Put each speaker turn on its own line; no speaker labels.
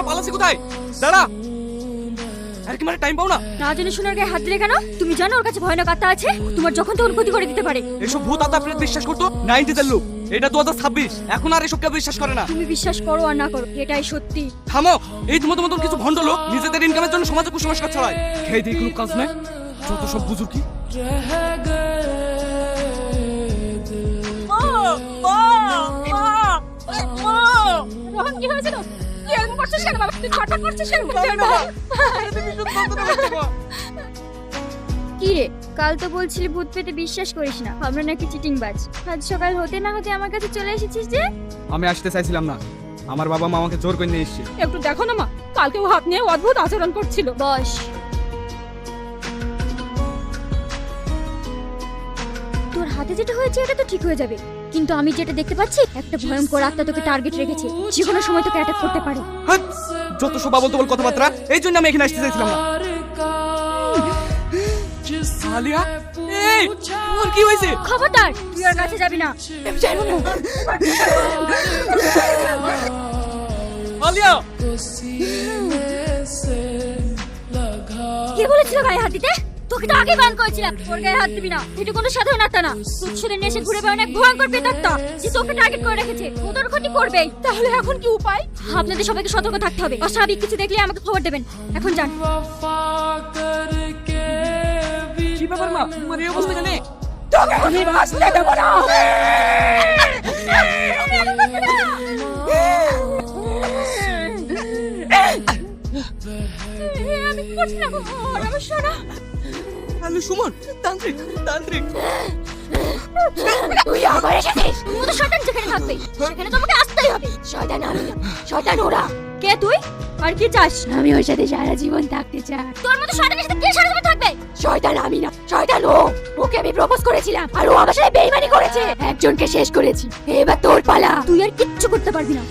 পালাচ্ছি কোথায়? দাঁড়া, আর কি মানে টাইম পাও না?
না জেনে শোনার গায়ে হাত দিলে কেন? তুমি জানো ওর কাছে ভয়ানক আত্মা আছে, তোমার যখন তখন ক্ষতি করে দিতে পারে।
এসব ভূত আত্মা প্রেত বিশ্বাস করতো 90s এর লোক। এটা 2026, এখন আর এসব কেউ বিশ্বাস করে না।
তুমি বিশ্বাস করো আর না করো, এটাই সত্যি।
থামো, এই তোমাদের মতন কিছু ভণ্ড লোক নিজেদের ইনকামের জন্য সমাজে কুসংস্কার ছড়ায়। খেয়ে দিয়ে কোনো কাজ নাই, যত সব বুঝুর কি।
রোহন, কি হয়েছে তো? তুই এরকম করছিস কেন বাবা? তুই ছটফট করছিস কেন? কি রে, কাল তো বলছিলি ভূত পেতে বিশ্বাস করিস না, আমরা নাকি চিটিংবাজ। আজ সকাল হতে না হতে আমার কাছে চলে এসেছিস যে?
আমি আসতে চাইছিলাম না, আমার বাবা মা আমাকে জোর করে নিয়ে এসেছে।
একটু দেখো না মা, কালকে ও হাত নিয়ে অদ্ভুত আচরণ করছিল।
বস। তোর হাতে যেটা হয়েছে এটা তো ঠিক হয়ে যাবে, কিন্তু আমি যেটা দেখতে পাচ্ছি একটা ভয়ঙ্কর আত্মা তোকে টার্গেট রেখেছে, যে কোনো সময় তোকে অ্যাটাক করতে পারে।
হ্যাঁ, যত সব আবল তবল কথাবার্তা, এই জন্য আমি এখানে আসতে চাইছিলাম না। আলিয়া, এই তোর কি হয়েছে?
খবরদার, তুই আর কাছে যাবি না।
আলিয়া,
কে বলেছিল গায়ে হাত দিতে? তোকে তো আগে বান করেছিলাম ওর গায়ে হাত দিবি না। এটা কোনো সাধারণ আত্মা না, তুচ্ছদের নেশে ঘুরে বেড়ানো এক ভয়ঙ্কর প্রেতাত্মা, যে তোকে টার্গেট করে রেখেছে। ও তোর ক্ষতি করবেই।
তাহলে এখন কি উপায়?
আপনাদের সবাইকে সতর্ক থাকতে হবে, অস্বাভাবিক কিছু দেখলে আমাকে খবর দেবেন। এখন যান।
কি ব্যাপার মা, তোমার এই অবস্থা কেন?
তোকে আমি বাঁচতে দেব না।
আমি কি করছিলাম? ওর আমার সোনা।
আমি সুমন, তান্ত্রিক তান্ত্রিক।
তুই আবার এসেছিস?
ও তো শয়তান যেখানে থাকবে সেখানে তোমাকে আসতেই হবে।
শয়তান আমি না, শয়তান ওরা।
কে তুই? আর কি চাস?
আমি ওর সাথে সারা জীবন থাকতে চাই।
তোর মতো শয়তানের সাথে কে সারা জীবন থাকবে?
শয়তান আমি না, শয়তান ও। ওকে আমি প্রপোজ করেছিলাম আর ও আমার সাথে বেইমানি করেছে। একজনকে শেষ করেছি, এবার তোর পালা।
তুই আর কিচ্ছু করতে পারবি না।